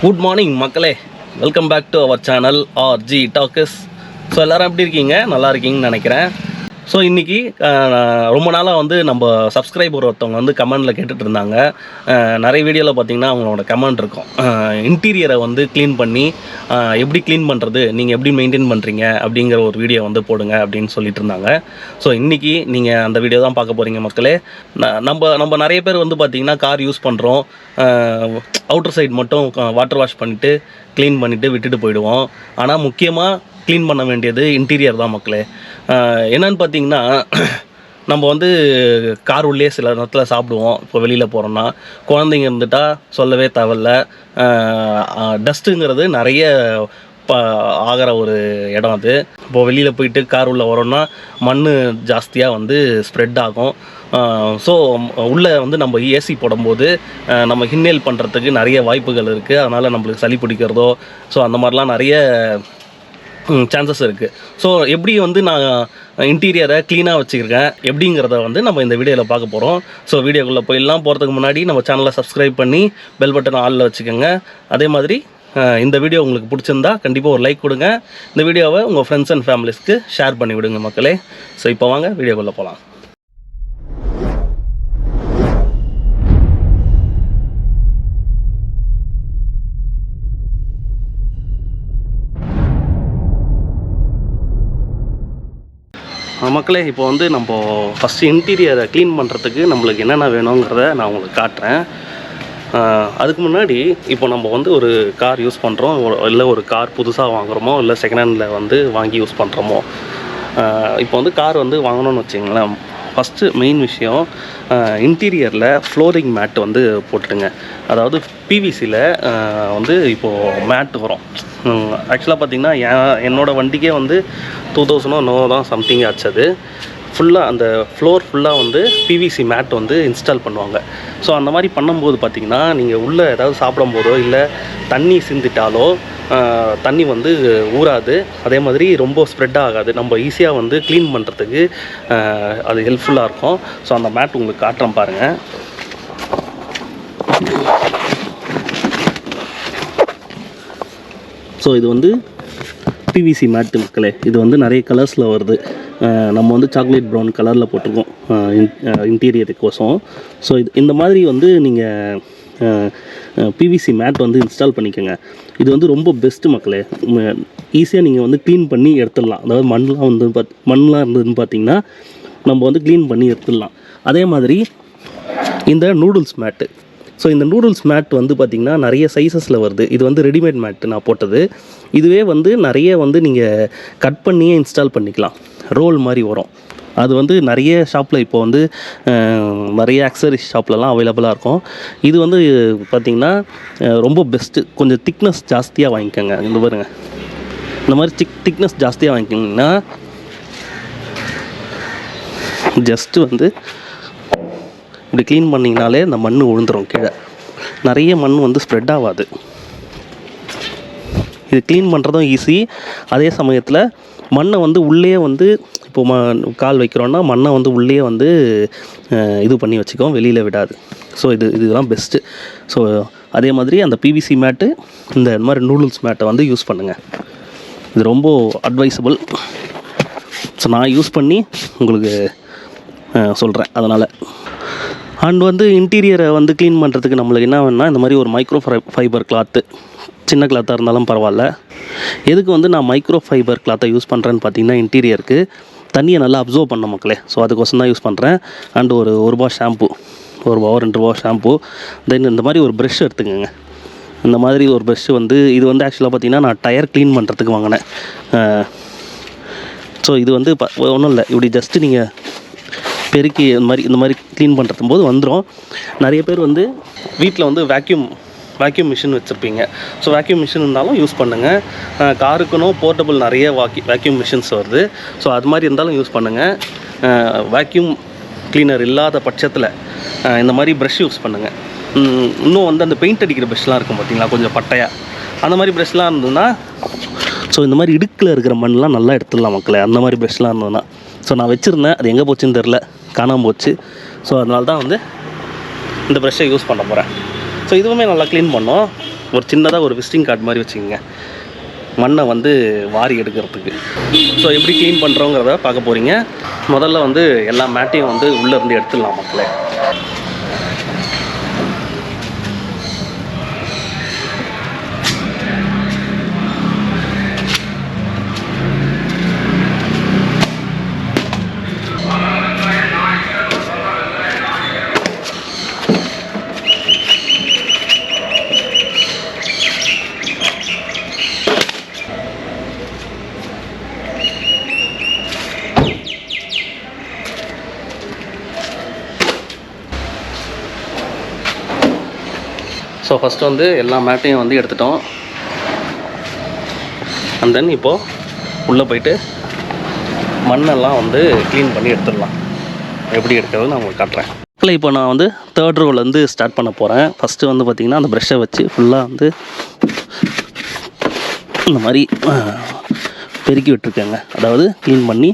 Good morning மக்களே, welcome back to our channel RG talkies. So எல்லோரும் எப்படி இருக்கீங்க? நல்லா இருக்கீங்கன்னு நினைக்கிறேன். ஸோ இன்றைக்கி ரொம்ப நாளாக நம்ம சப்ஸ்கிரைபர் ஒருத்தவங்க கமெண்டில் கேட்டுட்டு இருந்தாங்க. நிறைய வீடியோவில் பார்த்திங்கன்னா அவங்களோட கமெண்ட் இருக்கும், இன்டீரியரை க்ளீன் பண்ணி எப்படி க்ளீன் பண்ணுறது, நீங்கள் எப்படி மெயின்டைன் பண்ணுறீங்க அப்படிங்கிற ஒரு வீடியோ போடுங்க அப்படின்னு சொல்லிட்டு இருந்தாங்க. ஸோ இன்றைக்கி நீங்கள் அந்த வீடியோ தான் பார்க்க போகிறீங்க மக்களே. நம்ம நிறைய பேர் பார்த்திங்கன்னா கார் யூஸ் பண்ணுறோம், அவுட்டர் சைடு மட்டும் வாட்டர் வாஷ் பண்ணிவிட்டு க்ளீன் பண்ணிவிட்டு விட்டுட்டு போயிடுவோம். ஆனால் முக்கியமாக க்ளீன் பண்ண வேண்டியது இன்டீரியர் தான் மக்களே. என்னன்னு பார்த்தீங்கன்னா, நம்ம கார் உள்ளே சில நேரத்தில் சாப்பிடுவோம். இப்போ வெளியில் போகிறோன்னா குழந்தைங்க இருந்துட்டால் சொல்லவே தேவையில்ல. டஸ்ட்டுங்கிறது நிறைய ஆகிற ஒரு இடம் அது. இப்போது வெளியில் போயிட்டு கார் உள்ளே வரோன்னா மண் ஜாஸ்தியாக ஸ்ப்ரெட் ஆகும். ஸோ உள்ளே நம்ம ஏசி போடும்போது நம்ம இன்ஹேல் பண்ணுறதுக்கு நிறைய வாய்ப்புகள் இருக்குது. அதனால் நம்மளுக்கு சளி பிடிக்கிறதோ அந்த மாதிரிலாம் நிறைய சான்சஸ் இருக்குது. ஸோ எப்படி நான் இன்டீரியரை க்ளீனாக வச்சுருக்கேன் எப்படிங்கிறத நம்ம இந்த வீடியோவில் பார்க்க போகிறோம். ஸோ வீடியோக்குள்ளே போகிறதுக்கு முன்னாடி நம்ம சேனலை சப்ஸ்கிரைப் பண்ணி பெல் பட்டன் ஆலில் வச்சுக்கோங்க. அதே மாதிரி இந்த வீடியோ உங்களுக்கு பிடிச்சிருந்தா கண்டிப்பாக ஒரு லைக் கொடுங்க. இந்த வீடியோவை உங்கள் ஃப்ரெண்ட்ஸ் அண்ட் ஃபேமிலிஸ்க்கு ஷேர் பண்ணி விடுங்க மக்களே. ஸோ இப்போ வாங்க வீடியோக்குள்ளே போகலாம். மக்களே, இப்போ நம்ம ஃபஸ்ட்டு இன்டீரியரை க்ளீன் பண்ணுறதுக்கு நம்மளுக்கு என்னென்ன வேணுங்கிறத நான் உங்களுக்கு காட்டுறேன். அதுக்கு முன்னாடி இப்போ நம்ம ஒரு கார் யூஸ் பண்ணுறோம், இல்லை ஒரு கார் புதுசாக வாங்குகிறோமோ இல்லை செகண்ட் ஹேண்டில் வாங்கி யூஸ் பண்ணுறோமோ. இப்போ கார் வாங்கணும்னு வச்சிங்களேன், ஃபஸ்ட்டு மெயின் விஷயம் இன்டீரியரில் ஃப்ளோரிங் மேட் போட்டுடுங்க. அதாவது பிவிசியில் இப்போது மேட் வரும். ஆக்சுவலாக பார்த்திங்கன்னா என்னோடய வண்டிக்கே 2000 தான் சம்திங் ஆச்சு. அது ஃபுல்லாக அந்த ஃப்ளோர் ஃபுல்லாக பிவிசி மேட் இன்ஸ்டால் பண்ணுவாங்க. ஸோ அந்த மாதிரி பண்ணும்போது பார்த்திங்கன்னா நீங்கள் உள்ளே ஏதாவது சாப்பிடும் போதோ இல்லை தண்ணி சிந்திட்டாலோ தண்ணி ஊறாது. அதே மாதிரி ரொம்ப ஸ்ப்ரெட் ஆகாது. நம்ம ஈஸியாக க்ளீன் பண்ணுறதுக்கு அது ஹெல்ப்ஃபுல்லாக இருக்கும். ஸோ அந்த மேட் உங்களுக்கு காட்டுறேன் பாருங்கள். ஸோ இது பிவிசி மேட்டு மக்களே. இது நிறைய கலர்ஸில் வருது. நம்ம சாக்லேட் ப்ரௌன் கலரில் போட்டிருக்கோம் இன்டீரியருக்கோசம். ஸோ இந்த மாதிரி நீங்கள் பிவிசி மேட் இன்ஸ்டால் பண்ணிக்கோங்க. இது ரொம்ப பெஸ்ட்டு மக்களே. ஈஸியாக நீங்கள் க்ளீன் பண்ணி எடுத்துடலாம். அதாவது மண்ணெலாம் இருந்ததுன்னு பார்த்தீங்கன்னா நம்ம க்ளீன் பண்ணி எடுத்துடலாம். அதே மாதிரி இந்த நூடுல்ஸ் மேட்டு. ஸோ இந்த நூடுல்ஸ் மேட் பார்த்திங்கன்னா நிறைய சைஸஸில் வருது. இது ரெடிமேட் மேட்டு நான் போட்டது. இதுவே நிறைய நீங்கள் கட் பண்ணியே இன்ஸ்டால் பண்ணிக்கலாம். ரோல் மாதிரி வரும். அது நிறைய ஷாப்பில் இப்போ நிறைய ஆக்சரிஸ் ஷாப்லலாம் அவைலபிளாக இருக்கும். இது பார்த்திங்கன்னா ரொம்ப பெஸ்ட்டு. கொஞ்சம் திக்னஸ் ஜாஸ்தியாக வாங்கிக்கோங்க. இந்த பாருங்கள், இந்த மாதிரி திக்னஸ் ஜாஸ்தியாக வாங்கிக்கிங்கன்னா ஜஸ்ட்டு இப்படி க்ளீன் பண்ணிங்கனாலே இந்த மண் விழுந்துடும் கீழே. நிறைய மண் ஸ்ப்ரெட் ஆகாது. இது க்ளீன் பண்ணுறதும் ஈஸி. அதே சமயத்தில் மண்ணை உள்ளே இப்போ கால் வைக்கிறோன்னா மண்ணை உள்ளே இது பண்ணி வச்சுக்கோம், வெளியில் விடாது. ஸோ இதுதான் பெஸ்ட்டு. ஸோ அதே மாதிரி அந்த பிவிசி மேட்டு இந்த மாதிரி நூடுல்ஸ் மேட்டை யூஸ் பண்ணுங்கள். இது ரொம்ப அட்வைசபிள். ஸோ நான் யூஸ் பண்ணி உங்களுக்கு சொல்கிறேன். அதனால் அண்ட் இன்டீரியரை க்ளீன் பண்ணுறதுக்கு நம்மளுக்கு என்ன வேணும்னா இந்த மாதிரி ஒரு மைக்ரோ ஃபைபர் கிளாத்து, சின்ன கிளாத்தாக இருந்தாலும் பரவாயில்ல. எதுக்கு நான் மைக்ரோ ஃபைபர் கிளாத்தை யூஸ் பண்ணுறேன்னு பார்த்தீங்கன்னா, இன்டீரியருக்கு தண்ணியை நல்லா அப்சர்வ் பண்ண மக்களே. ஸோ அதுக்கோசம் தான் யூஸ் பண்ணுறேன். அண்டு ஒரு ரூபா ஷாம்பு, ₹2 ஷாம்பு, தென் இந்த மாதிரி ஒரு ப்ரெஷ் எடுத்துக்கோங்க. இந்த மாதிரி ஒரு ப்ரெஷ்ஷு இது ஆக்சுவலாக பார்த்திங்கன்னா நான் டயர் க்ளீன் பண்ணுறதுக்கு வாங்கினேன். ஸோ இது ஒன்றும் இல்லை, இப்படி ஜஸ்ட்டு நீங்கள் பெருக்கி இந்த மாதிரி க்ளீன் பண்ணுறது போது வந்துடும். நிறைய பேர் வீட்டில் வேக்யூம் மிஷின் வச்சுருப்பீங்க. ஸோ வேக்யூம் மிஷின் இருந்தாலும் யூஸ் பண்ணுங்கள். காருக்குன்னு போர்ட்டபிள் நிறைய வேக்யூம் மிஷின்ஸ் வருது. ஸோ அது மாதிரி இருந்தாலும் யூஸ் பண்ணுங்கள். வேக்யூம் க்ளீனர் இல்லாத பட்சத்தில் இந்த மாதிரி ப்ரஷ் யூஸ் பண்ணுங்கள். இன்னும் அந்த பெயிண்ட் அடிக்கிற ப்ரஷ்லாம் இருக்கும் பார்த்தீங்களா, கொஞ்சம் பட்டையாக, அந்த மாதிரி ப்ரஷ்லாம் இருந்ததுன்னா ஸோ இந்த மாதிரி இடுக்கில் இருக்கிற மண்ணெலாம் நல்லா எடுத்துடலாம் மக்களே. அந்த மாதிரி ப்ரஷ்லாம் இருந்ததுன்னா. ஸோ நான் வச்சுருந்தேன், அது எங்கே போச்சுன்னு தெரில, காணாமல் போச்சு. ஸோ அதனால தான் இந்த ப்ரஷ்ஷை யூஸ் பண்ண போகிறேன். ஸோ இதுவுமே நல்லா க்ளீன் பண்ணோம். ஒரு சின்னதாக ஒரு விசிட்டிங் கார்டு மாதிரி வச்சுக்கோங்க, மண்ணை வந்து வாரி எடுக்கிறதுக்கு. ஸோ எப்படி க்ளீன் பண்ணுறோங்கிறத பார்க்க போகிறீங்க. முதல்ல வந்து எல்லா மேட்டையும் வந்து உள்ளேருந்து எடுத்துடலாம் மக்களே. ஸோ ஃபஸ்ட்டு வந்து எல்லா மேட்டையும் வந்து எடுத்துட்டோம். அண்ட் தென் இப்போது உள்ளே போயிட்டு மண்ணெல்லாம் வந்து க்ளீன் பண்ணி எடுத்துடலாம். எப்படி எடுக்கிறது நான் உங்களுக்கு காட்டுறேன். இல்லை இப்போ நான் வந்து 3rd ரோலேருந்து ஸ்டார்ட் பண்ண போகிறேன். ஃபஸ்ட்டு வந்து பார்த்திங்கன்னா அந்த ப்ரெஷ்ஷை வச்சு ஃபுல்லாக வந்து இந்த மாதிரி பெருக்கி விட்டுருக்கேங்க. அதாவது க்ளீன் பண்ணி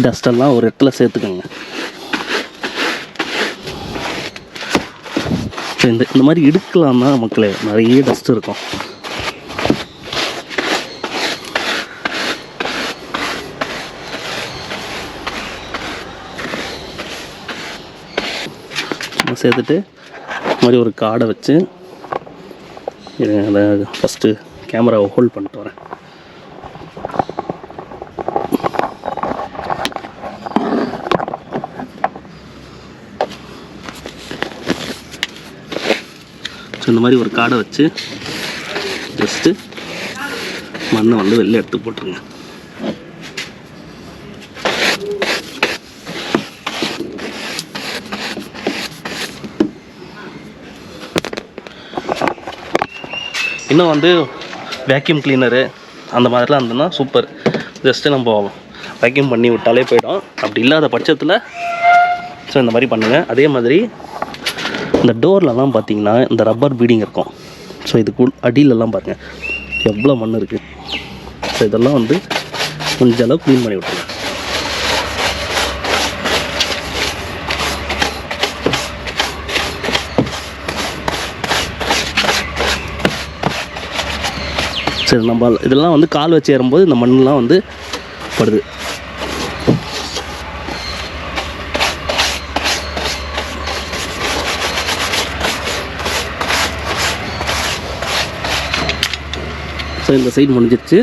டஸ்டெல்லாம் ஒரு இடத்துல சேர்த்துக்கோங்க. ஸோ இந்த மாதிரி எடுக்கலாம்னா மக்களே நிறைய டஸ்ட் இருக்கும். சேர்த்துட்டு இந்த மாதிரி ஒரு கார்டை வச்சு அதை ஃபஸ்ட்டு கேமராவை ஹோல்ட் பண்ணிட்டு வரேன். ஸோ இந்த மாதிரி ஒரு கார்டை வச்சு ஜஸ்ட்டு மண்ணை வந்து வெளில எடுத்து போட்டுருங்க. இன்னும் வந்து வேக்யூம் கிளீனரு அந்த மாதிரிலாம் இருந்ததுன்னா சூப்பர். ஜஸ்ட்டு நம்ம வேக்யூம் பண்ணி விட்டாலே போய்டும். அப்படி இல்லாத பட்சத்தில் ஸோ இந்த மாதிரி பண்ணுங்கள். அதே மாதிரி இந்த டோர்லலாம் பார்த்தீங்கன்னா இந்த ரப்பர் பீடிங் இருக்கும். ஸோ இதுக்கு அடியிலலாம் பாருங்கள் எவ்வளோ மண் இருக்குது. ஸோ இதெல்லாம் வந்து கொஞ்சம் அளவு க்ளீன் பண்ணி விட்டுருங்க. சரி, நம்ம இதெல்லாம் வந்து கால் வச்சு ஏறும்போது இந்த மண்ணெலாம் வந்து படுது. ஸோ இந்த சைடு முடிஞ்சிருச்சு.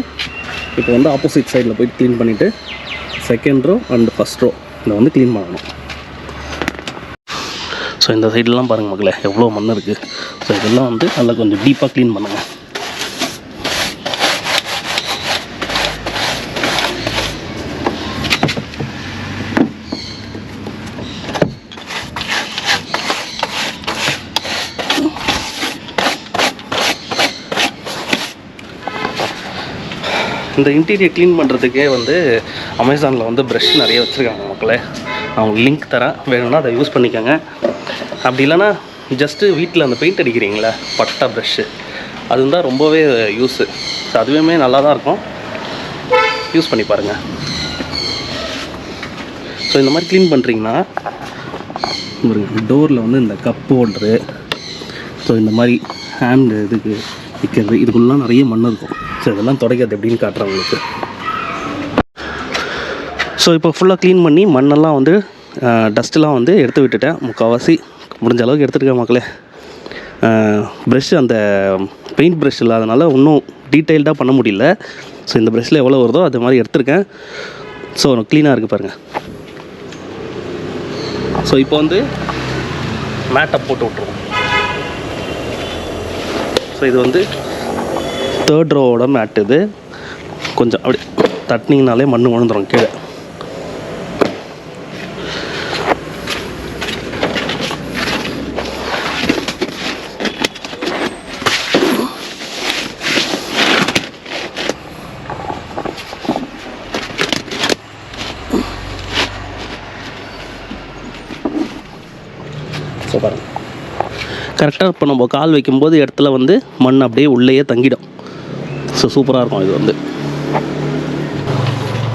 இப்போ வந்து ஆப்போசிட் சைடில் போய் க்ளீன் பண்ணிவிட்டு 2nd row and 1st row இதை வந்து க்ளீன் பண்ணணும். ஸோ இந்த சைட்லாம் பாருங்கள் மக்களே எவ்வளோ மண் இருக்குது. ஸோ இதெல்லாம் வந்து நல்லா கொஞ்சம் டீப்பாக க்ளீன் பண்ணுங்கள். இந்த இன்டீரியர் க்ளீன் பண்ணுறதுக்கே வந்து அமேசானில் வந்து ப்ரஷ் நிறைய வச்சுருக்காங்க மக்களே. அவங்க லிங்க் தரேன், வேணும்னா அதை யூஸ் பண்ணிக்கோங்க. அப்படி இல்லைன்னா ஜஸ்ட்டு வீட்டில் அந்த பெயிண்ட் அடிக்கிறீங்களா பட்டா ப்ரஷ்ஷு, அது இருந்தால் ரொம்பவே யூஸு. ஸோ அதுவுமே நல்லா தான் இருக்கும், யூஸ் பண்ணி பாருங்கள். ஸோ இந்த மாதிரி க்ளீன் பண்ணுறீங்கன்னா ஒரு டோரில் வந்து இந்த கப் ஹோல்டரு, ஸோ இந்த மாதிரி ஹேண்டு இதுக்கு வைக்கிறது, இதுக்குள்ளலாம் நிறைய மண் இருக்கும். ஸோ இதெல்லாம் துடைக்கிறது எப்படின்னு காட்டுறேன் உங்களுக்கு. ஸோ இப்போ ஃபுல்லாக க்ளீன் பண்ணி மண்ணெல்லாம் வந்து டஸ்ட்டெலாம் வந்து எடுத்து விட்டுட்டேன். முக்கால்வாசி முடிஞ்ச அளவுக்கு எடுத்துருக்கேன் மக்களே. ப்ரெஷ் அந்த பெயிண்ட் ப்ரெஷ் இல்லாதனால இன்னும் டீட்டெயில்டாக பண்ண முடியல. ஸோ இந்த ப்ரெஷ்ஷில் எவ்வளோ வருதோ அது மாதிரி எடுத்துருக்கேன். ஸோ க்ளீனாக இருக்குது பாருங்கள். ஸோ இப்போ வந்து மேட்டை போட்டு விட்ருவோம். ஸோ இது வந்து 3rd ரோவோட மேட். இது கொஞ்சம் அப்படி தட்டினீங்கனாலே மண் விழுந்துடும் கீழே. ஸோ பாருங்கள் கரெக்டாக இப்போ நம்ம கால் வைக்கும்போது இடத்துல வந்து மண் அப்படியே உள்ளேயே தங்கிடும். ஸோ சூப்பராக இருக்கும் இது வந்து.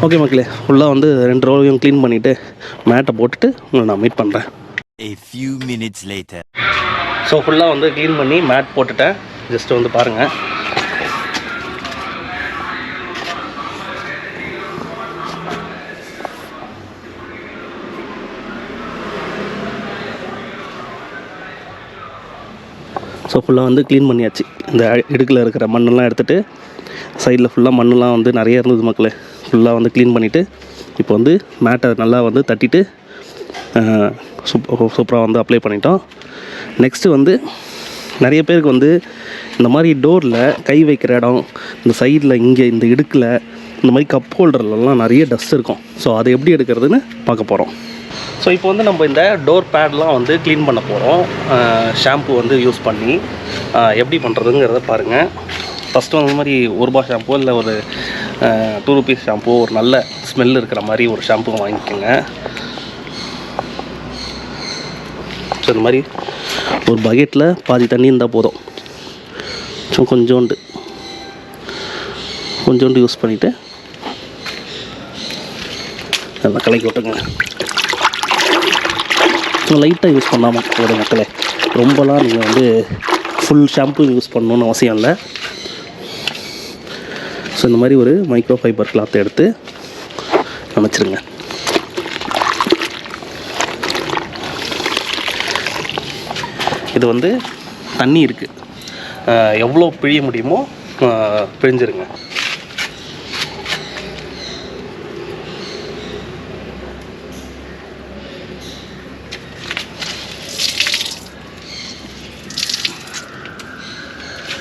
ஓகே மக்களே, ஃபுல்லாக வந்து 2 ரோவையும் க்ளீன் பண்ணிவிட்டு மேட்டை போட்டுட்டு உங்களை நான் மீட் பண்ணுறேன். A few minutes later. So ஃபுல்லாக வந்து க்ளீன் பண்ணி மேட் போட்டுட்டேன். ஜஸ்ட்டு வந்து பாருங்கள். ஸோ ஃபுல்லாக வந்து க்ளீன் பண்ணியாச்சு. இந்த இடுக்கில் இருக்கிற மண்ணெல்லாம் எடுத்துகிட்டு சைடில் ஃபுல்லாக மண்ணெலாம் வந்து நிறைய இருந்தது மக்களே. ஃபுல்லாக வந்து க்ளீன் பண்ணிவிட்டு இப்போ வந்து மேட்டை நல்லா வந்து தட்டிட்டு சூப்பராக வந்து அப்ளை பண்ணிட்டோம். நெக்ஸ்ட்டு வந்து நிறைய பேருக்கு வந்து இந்த மாதிரி டோரில் கை வைக்கிற இடம், இந்த சைடில் இங்கே இந்த இடுக்கில் இந்த மாதிரி கப் ஹோல்டர்லலாம் நிறைய டஸ்ட் இருக்கும். ஸோ அதை எப்படி எடுக்கிறதுன்னு பார்க்க போகிறோம். ஸோ இப்போ வந்து நம்ம இந்த டோர் பேட்லாம் வந்து க்ளீன் பண்ண போகிறோம். ஷாம்பு வந்து யூஸ் பண்ணி எப்படி பண்ணுறதுங்கிறத பாருங்கள். ஃபஸ்ட்டு அந்த மாதிரி ₹1 ஷாம்பு இல்லை ஒரு ₹2 ஷாம்பு, ஒரு நல்ல ஸ்மெல் இருக்கிற மாதிரி ஒரு ஷாம்பு வாங்கிக்கோங்க. ஸோ இந்த மாதிரி ஒரு பக்கெட்டில் பாதி தண்ணி இருந்தால் போதும். ஸோ கொஞ்சோண்டு யூஸ் பண்ணிவிட்டு நல்லா கலக்கி விட்டுங்க. ஸோ லைட்டாக யூஸ் பண்ணாமல் போதும் மக்களே. ரொம்பலாம் நீங்கள் வந்து ஃபுல் ஷாம்பு யூஸ் பண்ணணுன்னு அவசியம் இல்லை. ஸோ இந்த மாதிரி ஒரு மைக்ரோ ஃபைபர் கிளாத்தை எடுத்து நினச்சிருங்க. இது வந்து தண்ணி இருக்குது, எவ்வளோ பிழிய முடியுமோ பிழிஞ்சிருங்க.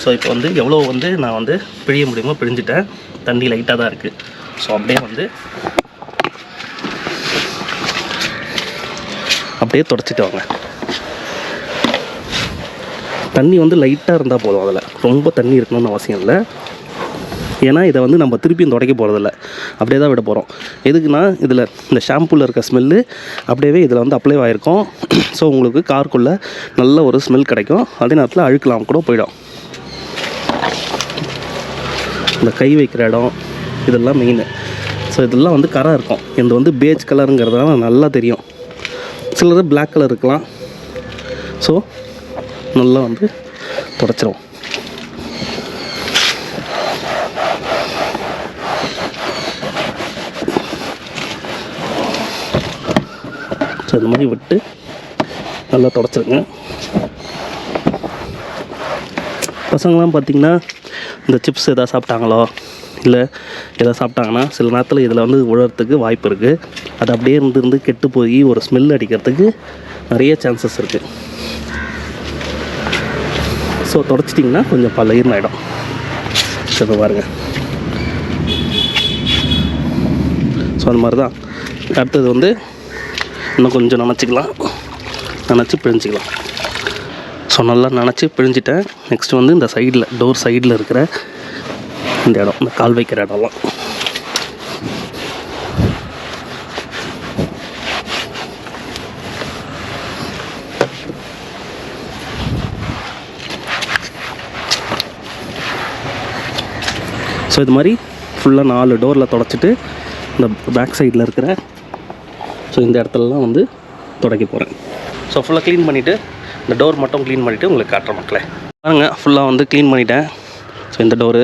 ஸோ இப்போ வந்து எவ்வளோ வந்து நான் வந்து பிழிய முடியுமோ பிழிஞ்சிட்டேன். தண்ணி லைட்டாக தான் இருக்குது. ஸோ அப்படியே தொடச்சிட்டு வாங்க. தண்ணி வந்து லைட்டாக இருந்தால் போதும், அதில் ரொம்ப தண்ணி இருக்கணும்னு அவசியம் இல்லை. ஏன்னா இதை வந்து நம்ம திருப்பியும் துடைக்க போகிறதில்ல, அப்படியே தான் விட போகிறோம். எதுக்குன்னா இதில் இந்த ஷாம்பூவில் இருக்க ஸ்மெல்லு அப்படியே இதில் வந்து அப்ளை ஆகிருக்கும். ஸோ உங்களுக்கு காருக்குள்ளே நல்ல ஒரு ஸ்மெல் கிடைக்கும். அதே நேரத்தில் அழுக்கலாம் கூட போயிடும். இந்த கை வைக்கிற இடம் இதெல்லாம் மெயின். ஸோ இதெல்லாம் வந்து கரை இருக்கும். இது வந்து பேஜ் கலருங்கிறதுனால நல்லா தெரியும். சிலது பிளாக் கலர் இருக்கலாம். ஸோ நல்லா வந்து தொடச்சிரும். ஸோ இந்த மாதிரி விட்டு நல்லா தொடச்சிருங்க. பசங்களாம் பார்த்திங்கன்னா இந்த சிப்ஸ் எதாவது சாப்பிட்டாங்களோ இல்லை எதாவது சாப்பிட்டாங்கன்னா சில நேரத்தில் இதில் வந்து விழுறதுக்கு வாய்ப்பு இருக்குது. அது அப்படியே இருந்து கெட்டு போய் ஒரு ஸ்மெல் அடிக்கிறதுக்கு நிறைய சான்சஸ் இருக்குது. ஸோ தொடச்சிட்டிங்கன்னா கொஞ்சம் பழையன்னு ஆகிடும். சரி பாருங்கள். ஸோ அந்த மாதிரி தான். அடுத்தது வந்து இன்னும் கொஞ்சம் நினச்சி பிழிஞ்சிக்கலாம். ஸோ நல்லா நினச்சி பிழிஞ்சிட்டேன். நெக்ஸ்ட்டு வந்து இந்த சைடில் டோர் சைடில் இருக்கிற இந்த இடம், இந்த கால் வைக்கிற இடம்லாம் ஸோ இது மாதிரி ஃபுல்லாக 4 டோரில் தொடச்சிட்டு இந்த பேக் சைடில் இருக்கிற ஸோ இந்த இடத்துலலாம் வந்து துடைக்க போகிறேன். ஸோ ஃபுல்லாக க்ளீன் பண்ணிவிட்டு இந்த டோர் மட்டும் க்ளீன் பண்ணிவிட்டு உங்களுக்கு காட்டுற மக்களே. பாருங்க, ஃபுல்லாக வந்து க்ளீன் பண்ணிட்டேன். ஸோ இந்த டோரு,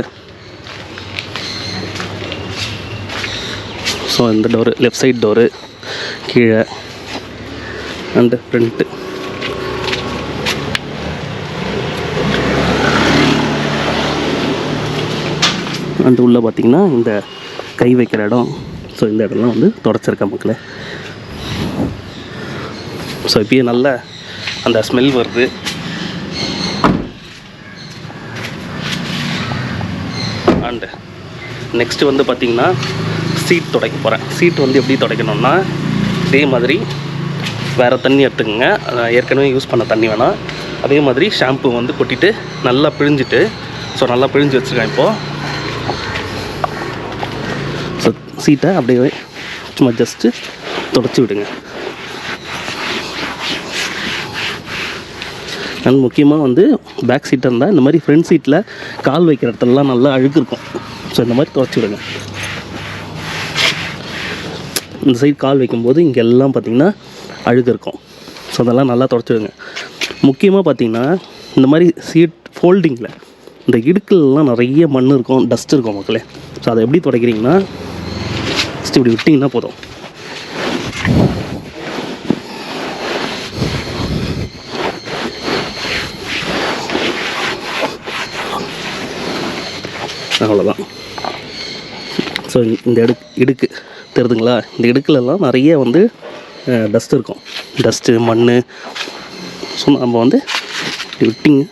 ஸோ இந்த டோரு லெஃப்ட் சைட் டோரு, கீழே அண்டு ஃப்ரண்ட்டு. அண்டு உள்ளே பார்த்திங்கன்னா இந்த கை வைக்கிற இடம். ஸோ இந்த இடம்லாம் வந்து தொடச்சிருக்கேன் மக்களே. ஸோ இப்போயே நல்ல அந்த ஸ்மெல் வருது. அண்டு நெக்ஸ்ட்டு வந்து பார்த்திங்கன்னா சீட் துடைக்க போகிறேன். சீட் வந்து எப்படி துடைக்கணும்னா இதே மாதிரி வேறு தண்ணி எடுத்துக்கோங்க. ஏற்கனவே யூஸ் பண்ண தண்ணி வேணாம். அதே மாதிரி ஷாம்பு வந்து கொட்டிட்டு நல்லா பிழிஞ்சிட்டு, ஸோ நல்லா பிழிஞ்சு வச்சுருக்கேன். இப்போது ஸோ சீட்டை அப்படியே சும்மா ஜஸ்ட்டு துடைச்சி விடுங்க. அண்ட் முக்கியமாக வந்து பேக் சீட்டாக இருந்தால் இந்த மாதிரி ஃப்ரண்ட் சீட்டில் கால் வைக்கிற இடத்துலலாம் நல்லா அழுக்கு இருக்கும். ஸோ இந்த மாதிரி துடைச்சி விடுங்க. இந்த சைடு கால் வைக்கும்போது இங்கே எல்லாம் பார்த்திங்கன்னா அழுக்கு இருக்கும். ஸோ அதெல்லாம் நல்லா துடைச்சி விடுங்க. முக்கியமாக பார்த்திங்கன்னா இந்த மாதிரி சீட் ஃபோல்டிங்கில் இந்த இடுக்கல்லாம் நிறைய மண் இருக்கும், டஸ்ட் இருக்கும் மக்களே. ஸோ அதை எப்படி துடைக்கிறீங்கன்னா ஃபஸ்ட்டு இப்படி விட்டிங்கன்னா போதும். அவ்வளோதான். ஸோ இந்த இடுக்கு தெரியுதுங்களா, இந்த இடுக்குலலாம் நிறைய வந்து டஸ்ட் இருக்கும், டஸ்ட்டு மண். ஸோ நம்ம வந்து இப்படி விட்டிங்க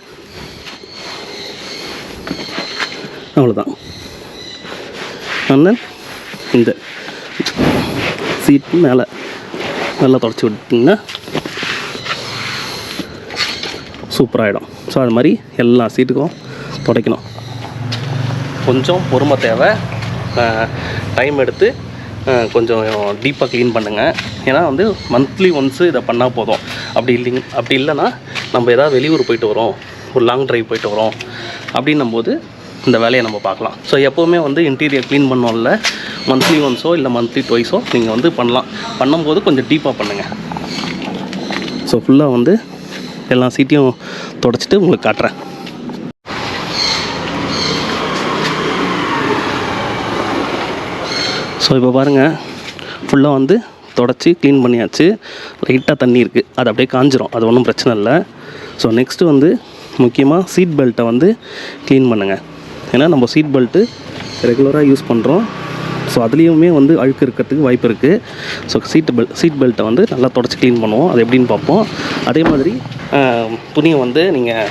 அவ்வளோதான். ஆனால் இந்த சீட்டு மேலே நல்லா தொடச்சி விட்டிங்கன்னா சூப்பராகிடும். ஸோ அது மாதிரி எல்லா சீட்டுக்கும் துடைக்கணும். கொஞ்சம் பொறுமை தேவை, டைம் எடுத்து கொஞ்சம் டீப்பாக க்ளீன் பண்ணுங்கள். ஏன்னா வந்து மந்த்லி ஒன்ஸு இதை பண்ணால் போதும். அப்படி இல்லைன்னா நம்ம எதாவது வெளியூர் போயிட்டு வரோம், ஒரு லாங் ட்ரைவ் போயிட்டு வரோம் அப்படின்னும்போது இந்த வேலையை நம்ம பார்க்கலாம். ஸோ எப்போவுமே வந்து இன்டீரியர் க்ளீன் பண்ணோம்ல, மந்த்லி ஒன்ஸோ இல்லை மந்த்லி ட்வைஸோ நீங்கள் வந்து பண்ணலாம். பண்ணும்போது கொஞ்சம் டீப்பாக பண்ணுங்கள். ஸோ ஃபுல்லாக வந்து எல்லா சீட்டையும் தொடச்சிட்டு உங்களுக்கு காட்டுறேன். ஸோ இப்போ பாருங்கள், ஃபுல்லாக வந்து தொடச்சி க்ளீன் பண்ணியாச்சு. லைட்டாக தண்ணி இருக்குது, அது அப்படியே காஞ்சிரும், அது ஒன்றும் பிரச்சனை இல்லை. ஸோ நெக்ஸ்ட்டு வந்து முக்கியமாக சீட் பெல்ட்டை வந்து க்ளீன் பண்ணுங்கள். ஏன்னா நம்ம சீட் பெல்ட்டு ரெகுலராக யூஸ் பண்ணுறோம். ஸோ அதுலேயுமே வந்து அழுக்கு இருக்கிறதுக்கு வாய்ப்பு இருக்குது. ஸோ சீட் பெல்ட்டை வந்து நல்லா தொடச்சி க்ளீன் பண்ணுவோம். அது எப்படின்னு பார்ப்போம். அதே மாதிரி துணியை வந்து நீங்கள்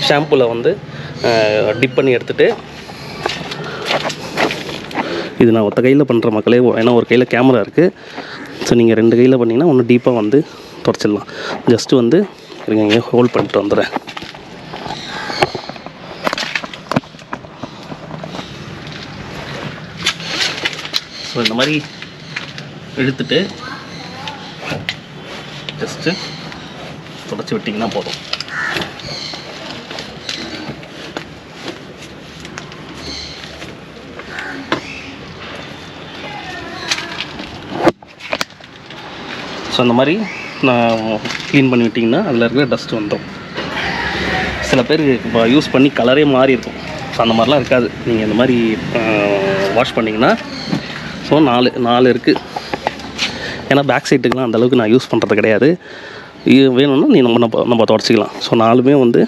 ஷாம்புவில் வந்து டிப் பண்ணி எடுத்துகிட்டு, இது நான் ஒத்த கையில் பண்ணுற மக்களே, ஏன்னா ஒரு கையில் கேமரா இருக்குது. ஸோ நீங்கள் 2 கையில் பண்ணிங்கன்னா இன்னும் டீப்பாக வந்து தொடச்சிடலாம். ஜஸ்ட்டு வந்து இங்கே ஹோல்ட் பண்ணிட்டு வந்துடுறேன். ஸோ இந்த மாதிரி இழுத்துட்டு ஜஸ்ட்டு தொடச்சி விட்டிங்கன்னா போதும். ஸோ அந்த மாதிரி நான் க்ளீன் பண்ணி விட்டிங்கன்னா அதில் இருக்கிற டஸ்ட் வந்துடும். சில பேர் இப்போ யூஸ் பண்ணி கலரே மாறி இருக்கும். ஸோ அந்த மாதிரிலாம் இருக்காது. நீங்கள் இந்த மாதிரி வாஷ் பண்ணிங்கன்னா, ஸோ 4 இருக்குது. ஏன்னா பேக் சைட்டுக்கெலாம் அந்தளவுக்கு நான் யூஸ் பண்ணுறது கிடையாது. வேணும்னா நம்ம தொடச்சிக்கலாம். ஸோ 4மே வந்து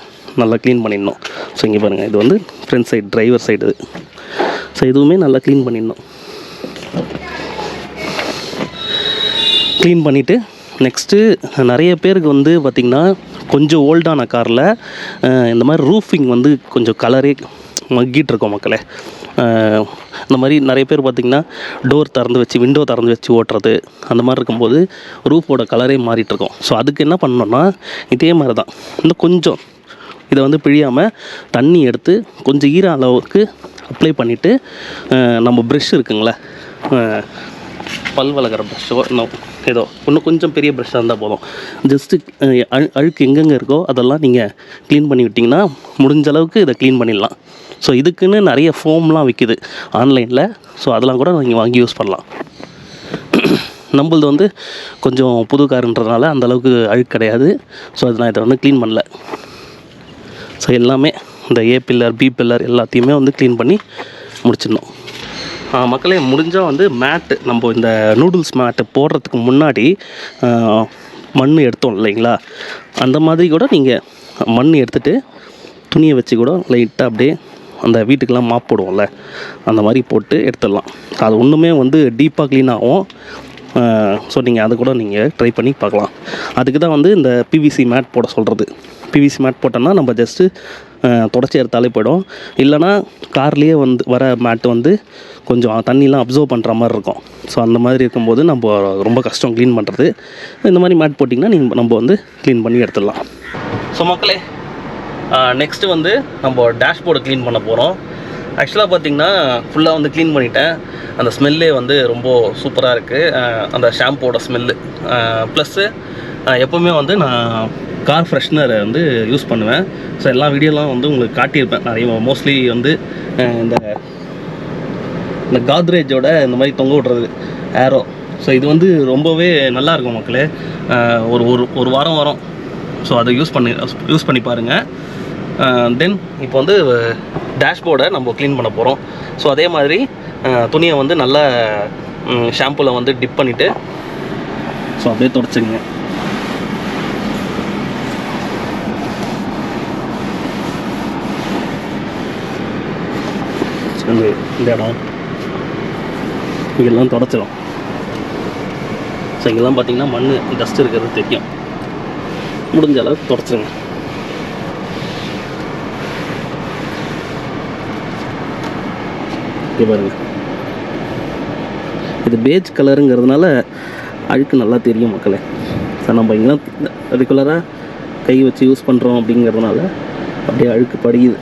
நல்லா க்ளீன் பண்ணிடணும். ஸோ இங்கே பாருங்கள், இது வந்து ஃப்ரண்ட் சைடு, டிரைவர் சைடு இது. ஸோ இதுவுமே நல்லா க்ளீன் பண்ணிடணும். க்ளீன் பண்ணிவிட்டு நெக்ஸ்ட்டு நிறைய பேருக்கு வந்து பார்த்திங்கன்னா கொஞ்சம் ஓல்டான காரில் இந்த மாதிரி ரூஃபிங் வந்து கொஞ்சம் கலரே மக்கிட்டு இருக்கோம் மக்களே. இந்த மாதிரி நிறைய பேர் பார்த்திங்கன்னா டோர் திறந்து வச்சு, விண்டோ திறந்து வச்சு ஓட்டுறது, அந்த மாதிரி இருக்கும்போது ரூஃபோட கலரே மாறிட்டுருக்கோம். ஸோ அதுக்கு என்ன பண்ணணும்னா இதே மாதிரி தான், இன்னும் கொஞ்சம் இதை வந்து பிழியாமல் தண்ணி எடுத்து கொஞ்சம் ஈர அளவுக்கு அப்ளை பண்ணிவிட்டு, நம்ம ப்ரெஷ் இருக்குங்களே, பல் வளர்க்குற ப்ரெஷ்ஷோ இன்னும் கொஞ்சம் பெரிய ப்ரெஷ்ஷாக இருந்தால் போதும். ஜஸ்ட்டு அழுக்கு எங்கெங்கே இருக்கோ அதெல்லாம் நீங்கள் க்ளீன் பண்ணி விட்டிங்கன்னா முடிஞ்ச அளவுக்கு இதை க்ளீன் பண்ணிடலாம். ஸோ இதுக்குன்னு நிறைய ஃபோம்லாம் விற்கிது ஆன்லைனில். ஸோ அதெல்லாம் கூட நீங்கள் வாங்கி யூஸ் பண்ணலாம். நம்மளது வந்து கொஞ்சம் புது காருன்றதுனால அந்தளவுக்கு அழுக்கு கிடையாது. ஸோ அது நான் இதை வந்து க்ளீன் பண்ணல. ஸோ எல்லாமே இந்த ஏ பில்லர், பி பில்லர் எல்லாத்தையுமே வந்து க்ளீன் பண்ணி முடிச்சிடணும். மக்களே, முடிஞ்சால் வந்து மேட்டு, நம்ம இந்த நூடுல்ஸ் மேட்டு போடுறதுக்கு முன்னாடி மண் எடுத்தோம் இல்லைங்களா, அந்த மாதிரி கூட நீங்கள் மண் எடுத்துகிட்டு துணியை வச்சு கூட லைட்டாக அப்படியே அந்த வீட்டுக்கெலாம் மாப் போடுவோம்ல, அந்த மாதிரி போட்டு எடுத்துடலாம். அது ஒன்றுமே வந்து டீப்பாக க்ளீன் ஆகும். ஸோ நீங்கள் அதை கூட நீங்கள் ட்ரை பண்ணி பார்க்கலாம். அதுக்கு தான் வந்து இந்த பிவிசி மேட் போட சொல்கிறது. பிவிசி மேட் போட்டோன்னா நம்ம ஜஸ்ட்டு தொடச்சி எடுத்தாலே போய்டும். இல்லைனா கார்லேயே வந்து வர மேட்டு வந்து கொஞ்சம் தண்ணிலாம் அப்சர்வ் பண்ணுற மாதிரி இருக்கும். ஸோ அந்த மாதிரி இருக்கும்போது நம்ம ரொம்ப கஷ்டம் க்ளீன் பண்ணுறது. இந்த மாதிரி மேட் போட்டிங்கன்னா நம்ம வந்து க்ளீன் பண்ணி எடுத்துடலாம். ஸோ மக்களே, நெக்ஸ்ட்டு வந்து நம்ம டேஷ்போர்டு க்ளீன் பண்ண போகிறோம். ஆக்சுவலாக பார்த்திங்கன்னா ஃபுல்லாக வந்து க்ளீன் பண்ணிட்டேன். அந்த ஸ்மெல்லே வந்து ரொம்ப சூப்பராக இருக்குது, அந்த ஷாம்போட ஸ்மெல்லு. ப்ளஸ்ஸு எப்போவுமே வந்து நான் கார் ஃப்ரெஷ்னர் வந்து யூஸ் பண்ணுவேன். ஸோ எல்லா வீடியோலாம் வந்து உங்களுக்கு காட்டியிருப்பேன். நிறைய மோஸ்ட்லி வந்து இந்த காத்ரேஜோட இந்த மாதிரி தொங்க விட்றது ஏரோ. ஸோ இது வந்து ரொம்பவே நல்லாயிருக்கும் மக்களே. ஒரு வாரம் வரும். ஸோ அதை யூஸ் பண்ணி பாருங்கள். தென் இப்போ வந்து டேஷ்போர்டை நம்ம க்ளீன் பண்ண போகிறோம். ஸோ அதே மாதிரி துணியை வந்து நல்லா ஷாம்புவில் வந்து டிப் பண்ணிவிட்டு ஸோ அப்படியே துடைச்சிங்க. இந்த இடம் இங்கெல்லாம் தொடச்சிடும். ஸோ இங்கெல்லாம் பார்த்தீங்கன்னா மண் டஸ்ட் இருக்கிறது தெரியும். முடிஞ்ச அளவுக்கு தொடச்சிருங்க. இங்கே பாருங்கள், இது பேஜ் கலருங்கிறதுனால அழுக்கு நல்லா தெரியும் மக்களே. ஸோ நம்ம இங்கெல்லாம் ரெகுலராக கை வச்சு யூஸ் பண்ணுறோம் அப்படிங்கிறதுனால அப்படியே அழுக்கு படியுது.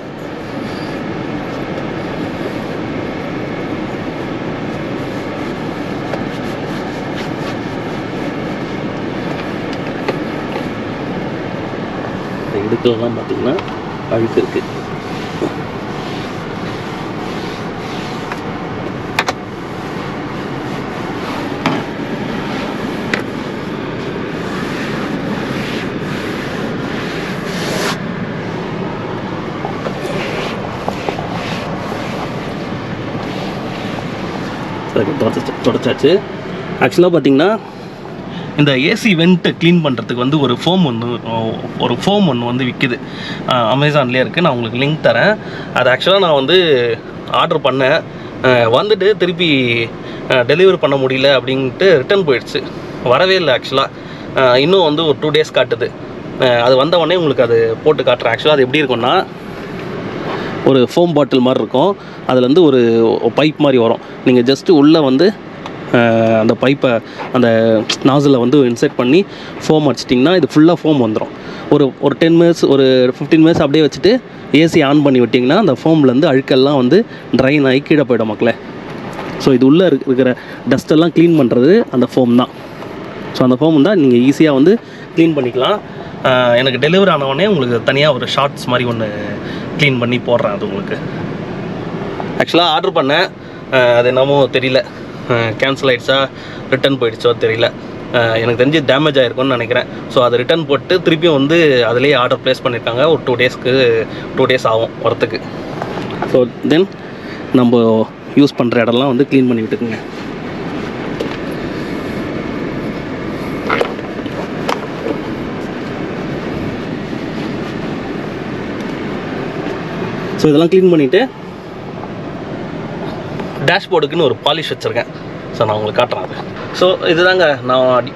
இடுக்கெல்லாம் பார்த்திங்கன்னா அழுக்கு இருக்குது. தொடச்சாச்சு. ஆக்சுவலாக பார்த்திங்கன்னா இந்த ஏசி வெண்ட்டை க்ளீன் பண்ணுறதுக்கு வந்து ஒரு ஃபோம் ஒன்று வந்து விற்கிது, அமேசான்லேயே இருக்குது. நான் உங்களுக்கு லிங்க் தரேன். அது ஆக்சுவலாக நான் வந்து ஆர்டர் பண்ணேன், வந்துட்டு திருப்பி டெலிவரி பண்ண முடியல அப்படின்ட்டு ரிட்டர்ன் போயிடுச்சு, வரவே இல்லை. ஆக்சுவலாக இன்னும் வந்து ஒரு 2 days காட்டுது. அது வந்தவொடனே உங்களுக்கு அது போட்டு காட்டுறேன். ஆக்சுவலாக அது எப்படி இருக்கும்னா, ஒரு ஃபோம் பாட்டில் மாதிரி இருக்கும், அதில் வந்து ஒரு பைப் மாதிரி வரும். நீங்கள் ஜஸ்ட்டு உள்ளே வந்து அந்த பைப்பை அந்த நாசில் வந்து இன்செர்ட் பண்ணி ஃபோம் அடிச்சிட்டிங்கன்னா இது ஃபுல்லாக ஃபோம் வந்துடும். ஒரு 10 minutes ஒரு 15 minutes அப்படியே வச்சுட்டு ஏசி ஆன் பண்ணி விட்டிங்கன்னா அந்த ஃபோம்லேருந்து அழுக்கெல்லாம் வந்து ட்ரைன் ஆகி கீழே போயிடும் மக்களே. ஸோ இது உள்ளே இருக்கிற டஸ்ட்டெல்லாம் க்ளீன் பண்ணுறது அந்த ஃபோம் தான். ஸோ அந்த ஃபோம் தான் நீங்கள் ஈஸியாக வந்து க்ளீன் பண்ணிக்கலாம். எனக்கு டெலிவரி ஆனவொடனே உங்களுக்கு தனியாக ஒரு ஷார்ட்ஸ் மாதிரி ஒன்று க்ளீன் பண்ணி போடுறேன். அது உங்களுக்கு ஆக்சுவலாக ஆர்டர் பண்ணேன், அது என்னமோ தெரியல, கேன்சல் ஆகிடுச்சா ரிட்டன் போயிடுச்சோ தெரியல. எனக்கு தெரிஞ்சு டேமேஜ் ஆகிருக்கும்னு நினைக்கிறேன். ஸோ அதை ரிட்டன் போட்டு திருப்பியும் வந்து அதிலேயே ஆர்டர் ப்ளேஸ் பண்ணியிருக்காங்க. ஒரு 2 days ஆகும் வரத்துக்கு. ஸோ தென் நம்ம யூஸ் பண்ணுற இடம்லாம் வந்து க்ளீன் பண்ணி விட்டுக்குங்க. ஸோ இதெல்லாம் க்ளீன் பண்ணிவிட்டு டேஷ்போர்டுக்குன்னு ஒரு பாலிஷ் வச்சுருக்கேன். ஸோ நான் உங்களுக்கு காட்டுறேன் அது. ஸோ இதுதாங்க நான்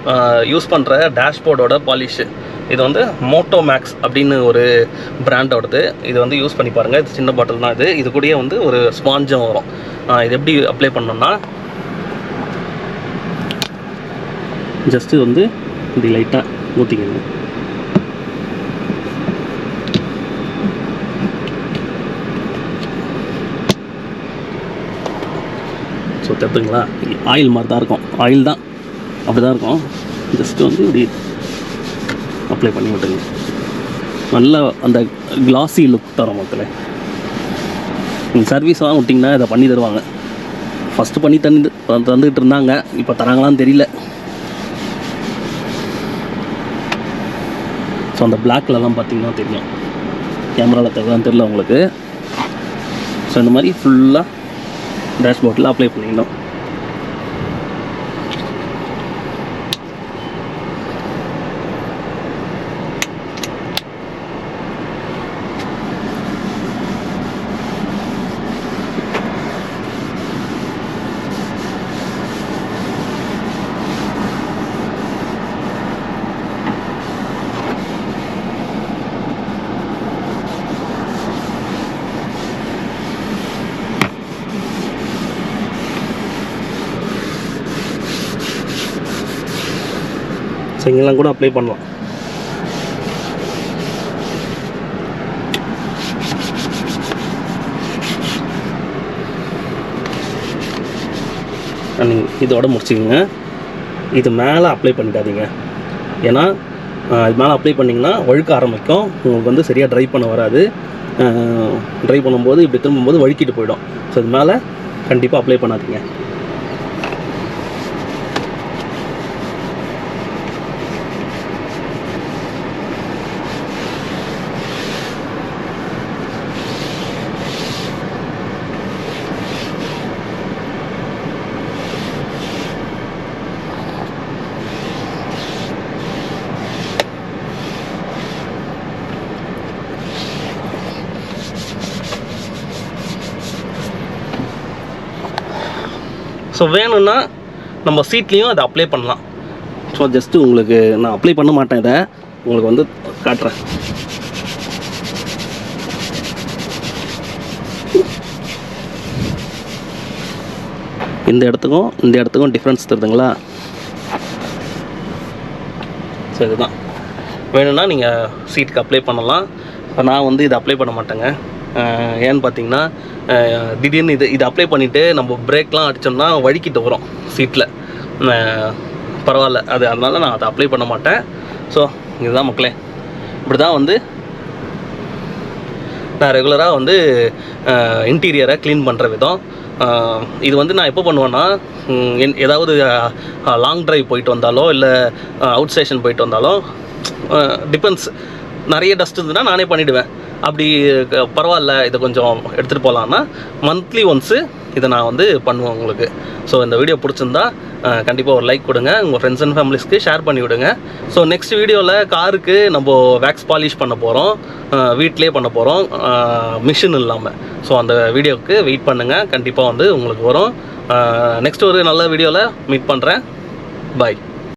யூஸ் பண்ணுற டேஷ்போர்டோட பாலிஷு. இது வந்து மோட்டோ மேக்ஸ் அப்படின்னு ஒரு பிராண்டோடது. இது வந்து யூஸ் பண்ணி பாருங்கள். இது சின்ன பாட்டில் தான். இது கூடயே வந்து ஒரு ஸ்பாஞ்சும் வரும். இது எப்படி அப்ளை பண்ணோம்னா, ஜஸ்ட்டு வந்து இப்படி லைட்டாக ஊற்றிக்கணும். ஸோ தெரியுதுங்களா, ஆயில் மாதிரி தான் இருக்கும். ஆயில் தான், அப்படி தான் இருக்கும். ஜஸ்ட்டு வந்து இப்படி அப்ளை பண்ணி விட்டுங்க. நல்லா அந்த கிளாஸி லுக் தரும் மக்களே. நீங்கள் சர்வீஸ்லாம் விட்டிங்கன்னா இதை பண்ணி தருவாங்க. ஃபஸ்ட்டு பண்ணி தந்துக்கிட்டு இருந்தாங்க, இப்போ தராங்களான்னு தெரியல. ஸோ அந்த பிளாக்லலாம் பார்த்திங்கன்னா தெரியும், கேமராவில் தெரியல உங்களுக்கு. ஸோ இந்த மாதிரி ஃபுல்லாக டேஷ்போர்டில் அப்ளை பண்ணிக்கணும். ஸோ இங்கெல்லாம் கூட அப்ளை பண்ணலாம். நீங்கள் இதோட முடிச்சுக்கோங்க. இது மேலே அப்ளை பண்ணிடாதீங்க. ஏன்னா இது மேலே அப்ளை பண்ணிங்கன்னா வழுக்க ஆரம்பிக்கும். உங்களுக்கு வந்து சரியாக ட்ரை பண்ண வராது. ட்ரை பண்ணும்போது இப்படி திரும்பும்போது வழுக்கிட்டு போயிடும். ஸோ இது மேலே கண்டிப்பாக அப்ளை பண்ணாதீங்க. ஸோ வேணும்னா நம்ம சீட்லேயும் அதை அப்ளை பண்ணலாம். ஸோ ஜஸ்ட்டு உங்களுக்கு நான் அப்ளை பண்ண மாட்டேன், இதை உங்களுக்கு வந்து காட்டுறேன். இந்த இடத்துக்கும் டிஃப்ரென்ஸ் தெரியுதுங்களா? ஸோ இதுதான் வேணும்னா நீங்கள் சீட்டுக்கு அப்ளை பண்ணலாம். இப்போ நான் வந்து இதை அப்ளை பண்ண மாட்டேங்க. ஏன்னு பார்த்தீங்கன்னா திடீர்னு இது அப்ளை பண்ணிவிட்டு நம்ம பிரேக்லாம் அடித்தோம்னா வழுக்கிட்டு வரும் சீட்டில். பரவாயில்ல அதனால நான் அதை அப்ளை பண்ண மாட்டேன். ஸோ இதுதான் மக்களே, இப்படி தான் வந்து நான் ரெகுலராக வந்து இன்டீரியரை க்ளீன் பண்ணுற விதம். இது வந்து நான் எப்போ பண்ணுவேன்னா, ஏதாவது லாங் ட்ரைவ் போயிட்டு வந்தாலோ இல்லை அவுட் ஸ்டேஷன் போயிட்டு வந்தாலோ டிபெண்ட்ஸ், நிறைய டஸ்ட் இருந்ததுன்னா நானே பண்ணிவிடுவேன். அப்படி பரவாயில்ல இதை கொஞ்சம் எடுத்துகிட்டு போகலான்னா மந்த்லி ஒன்ஸு இதை நான் வந்து பண்ணுவேன் உங்களுக்கு. ஸோ இந்த வீடியோ பிடிச்சிருந்தா கண்டிப்பாக ஒரு லைக் கொடுங்க, உங்கள் ஃப்ரெண்ட்ஸ் அண்ட் ஃபேமிலிஸ்க்கு ஷேர் பண்ணி விடுங்க. ஸோ நெக்ஸ்ட் வீடியோவில் காருக்கு நம்ம வேக்ஸ் பாலிஷ் பண்ண போகிறோம், வீட்டிலே பண்ண போகிறோம், மிஷின் இல்லாமல். ஸோ அந்த வீடியோவுக்கு வெயிட் பண்ணுங்கள், கண்டிப்பாக வந்து உங்களுக்கு வரும். நெக்ஸ்ட் ஒரு நல்ல வீடியோவில் மீட் பண்ணுறேன். பாய்.